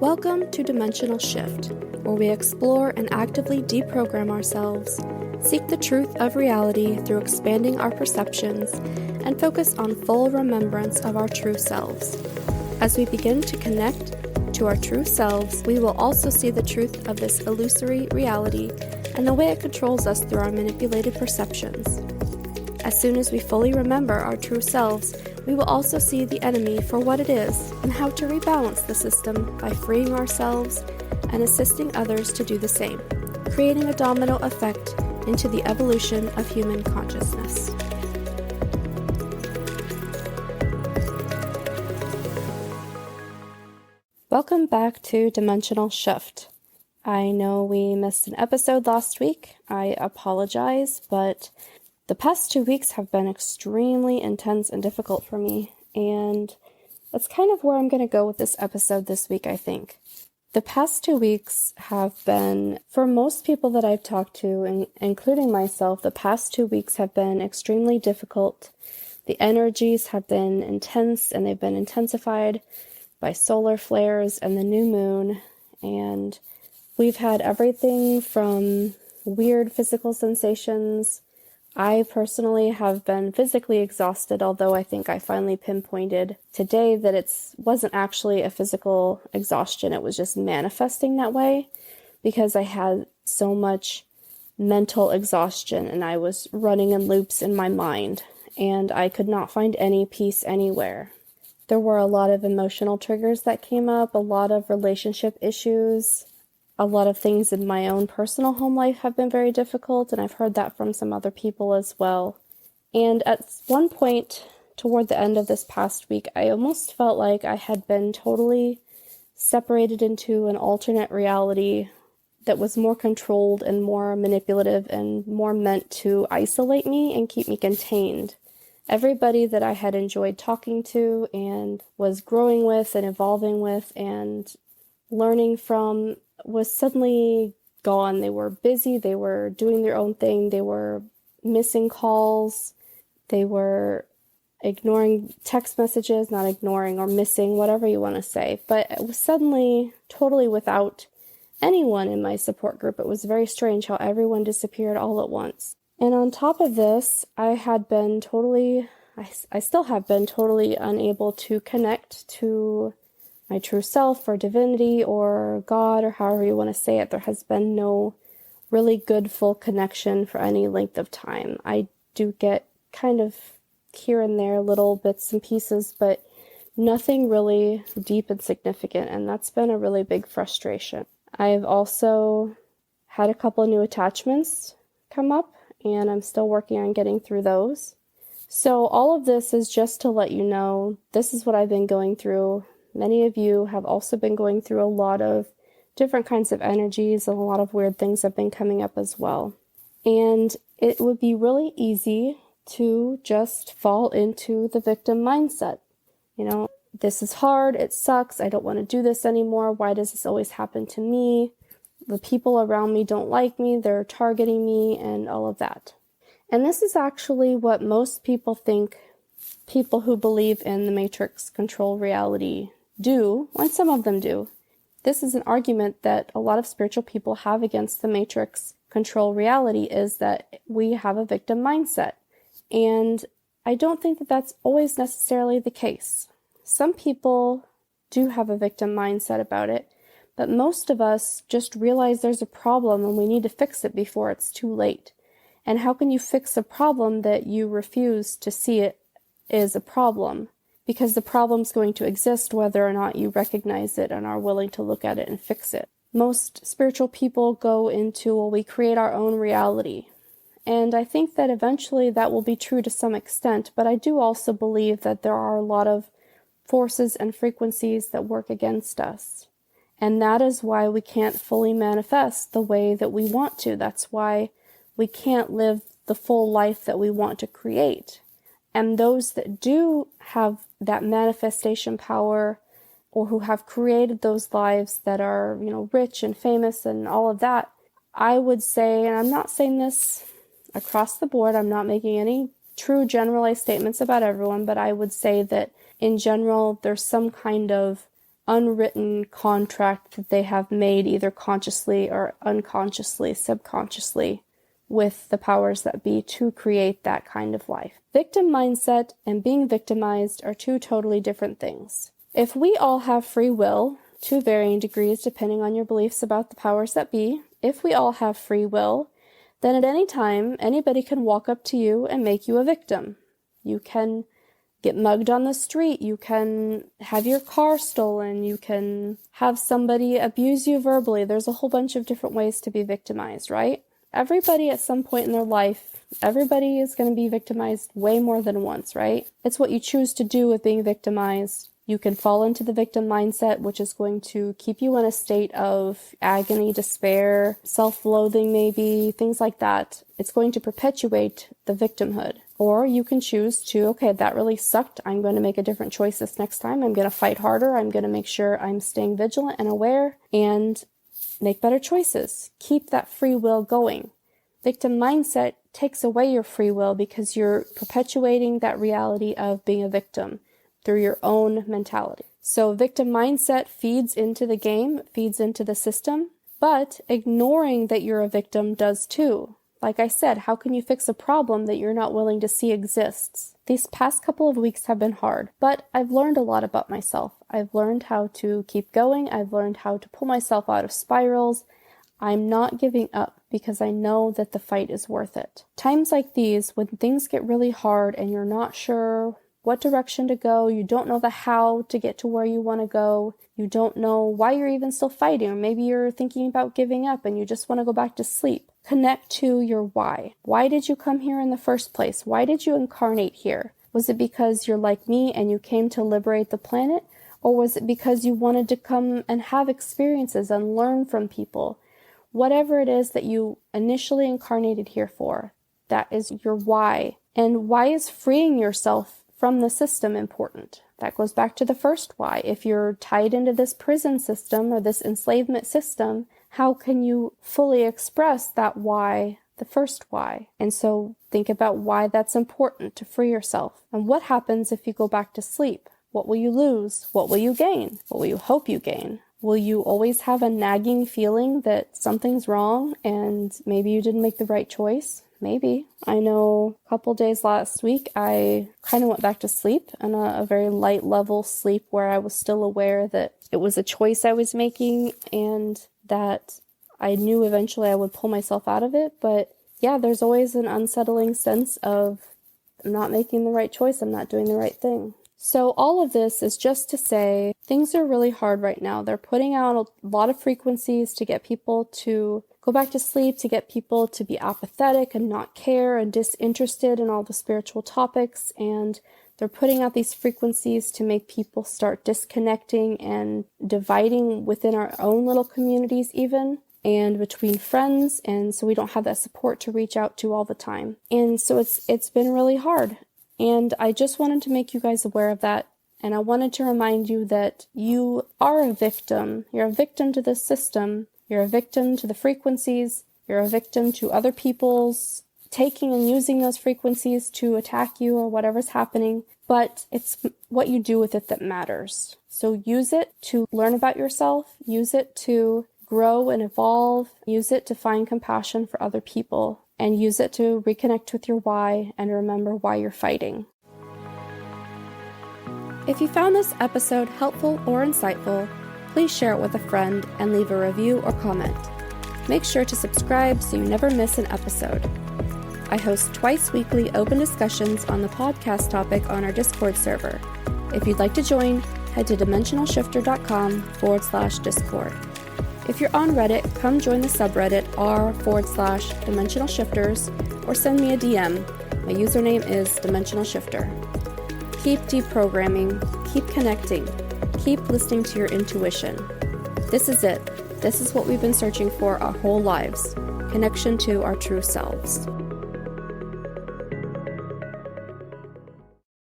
Welcome to Dimensional Shift, where we explore and actively deprogram ourselves, seek the truth of reality through expanding our perceptions, and focus on full remembrance of our true selves. As we begin to connect to our true selves, we will also see the truth of this illusory reality and the way it controls us through our manipulated perceptions. As soon as we fully remember our true selves, we will also see the enemy for what it is and how to rebalance the system by freeing ourselves and assisting others to do the same, creating a domino effect into the evolution of human consciousness. Welcome back to Dimensional Shift. I know we missed an episode last week. I apologize, but the past 2 weeks have been extremely intense and difficult for me, and that's kind of where I'm going to go with this episode this week, I think. The past 2 weeks have been, for most people that I've talked to, including myself, the past 2 weeks have been extremely difficult. The energies have been intense, and they've been intensified by solar flares and the new moon, and we've had everything from weird physical sensations. I personally have been physically exhausted, although I think I finally pinpointed today that it wasn't actually a physical exhaustion. It was just manifesting that way because I had so much mental exhaustion and I was running in loops in my mind and I could not find any peace anywhere. There were a lot of emotional triggers that came up, a lot of relationship issues. A lot of things in my own personal home life have been very difficult, and I've heard that from some other people as well. And at one point, toward the end of this past week, I almost felt like I had been totally separated into an alternate reality that was more controlled and more manipulative and more meant to isolate me and keep me contained. Everybody that I had enjoyed talking to and was growing with and evolving with and learning from was suddenly gone. They were busy, they were doing their own thing, they were missing calls, they were ignoring text messages, not ignoring or missing, whatever you want to say. But it was suddenly totally without anyone in my support group. It was very strange how everyone disappeared all at once. And on top of this, I still have been totally unable to connect to my true self or divinity or God or however you want to say it. There has been no really good full connection for any length of time. I do get kind of here and there little bits and pieces, but nothing really deep and significant, and that's been a really big frustration. I've also had a couple of new attachments come up, and I'm still working on getting through those. So all of this is just to let you know, this is what I've been going through. Many of you have also been going through a lot of different kinds of energies, and a lot of weird things have been coming up as well. And it would be really easy to just fall into the victim mindset. You know, this is hard, it sucks, I don't want to do this anymore, why does this always happen to me? The people around me don't like me, they're targeting me, and all of that. And this is actually what most people think people who believe in the Matrix control reality do, and some of them do. This is an argument that a lot of spiritual people have against the Matrix control reality, is that we have a victim mindset. And I don't think that that's always necessarily the case. Some people do have a victim mindset about it, but most of us just realize there's a problem and we need to fix it before it's too late. And how can you fix a problem that you refuse to see it is a problem? Because the problem's going to exist whether or not you recognize it and are willing to look at it and fix it. Most spiritual people go into, well, we create our own reality. And I think that eventually that will be true to some extent, but I do also believe that there are a lot of forces and frequencies that work against us. And that is why we can't fully manifest the way that we want to. That's why we can't live the full life that we want to create. And those that do have that manifestation power, or who have created those lives that are, rich and famous and all of that, I would say, and I'm not saying this across the board, I'm not making any true generalized statements about everyone, but I would say that in general, there's some kind of unwritten contract that they have made either consciously or unconsciously, subconsciously, with the powers that be to create that kind of life. Victim mindset and being victimized are two totally different things. If we all have free will, to varying degrees depending on your beliefs about the powers that be, if we all have free will, then at any time, anybody can walk up to you and make you a victim. You can get mugged on the street, you can have your car stolen, you can have somebody abuse you verbally. There's a whole bunch of different ways to be victimized, right? Everybody at some point in their life, everybody is going to be victimized way more than once, right? It's what you choose to do with being victimized. You can fall into the victim mindset, which is going to keep you in a state of agony, despair, self-loathing maybe, things like that. It's going to perpetuate the victimhood. Or you can choose to, okay, that really sucked. I'm going to make a different choice this next time. I'm going to fight harder. I'm going to make sure I'm staying vigilant and aware and make better choices. Keep that free will going. Victim mindset takes away your free will because you're perpetuating that reality of being a victim through your own mentality. So victim mindset feeds into the game, feeds into the system, but ignoring that you're a victim does too. Like I said, how can you fix a problem that you're not willing to see exists? These past couple of weeks have been hard, but I've learned a lot about myself. I've learned how to keep going. I've learned how to pull myself out of spirals. I'm not giving up because I know that the fight is worth it. Times like these, when things get really hard and you're not sure what direction to go, you don't know the how to get to where you want to go, you don't know why you're even still fighting, or maybe you're thinking about giving up and you just want to go back to sleep. Connect to your why. Why did you come here in the first place? Why did you incarnate here? Was it because you're like me and you came to liberate the planet? Or was it because you wanted to come and have experiences and learn from people? Whatever it is that you initially incarnated here for, that is your why. And why is freeing yourself from the system important? That goes back to the first why. If you're tied into this prison system or this enslavement system, how can you fully express that why, the first why? And so think about why that's important to free yourself. And what happens if you go back to sleep? What will you lose? What will you gain? What will you hope you gain? Will you always have a nagging feeling that something's wrong and maybe you didn't make the right choice? Maybe. I know a couple days last week, I kind of went back to sleep on a very light level sleep where I was still aware that it was a choice I was making and that I knew eventually I would pull myself out of it. But yeah, there's always an unsettling sense of I'm not making the right choice. I'm not doing the right thing. So all of this is just to say things are really hard right now. They're putting out a lot of frequencies to get people to go back to sleep, to get people to be apathetic and not care and disinterested in all the spiritual topics. And they're putting out these frequencies to make people start disconnecting and dividing within our own little communities even, and between friends. And so we don't have that support to reach out to all the time. And so it's been really hard. And I just wanted to make you guys aware of that. And I wanted to remind you that you are a victim. You're a victim to this system. You're a victim to the frequencies. You're a victim to other people's taking and using those frequencies to attack you or whatever's happening. But it's what you do with it that matters. So use it to learn about yourself. Use it to grow and evolve. Use it to find compassion for other people. And use it to reconnect with your why and remember why you're fighting. If you found this episode helpful or insightful, please share it with a friend and leave a review or comment. Make sure to subscribe so you never miss an episode. I host twice weekly open discussions on the podcast topic on our Discord server. If you'd like to join, head to dimensionalshifter.com/Discord. If you're on Reddit, come join the subreddit r/Dimensional Shifters or send me a DM. My username is Dimensional Shifter. Keep deprogramming, keep connecting, keep listening to your intuition. This is it. This is what we've been searching for our whole lives. Connection to our true selves.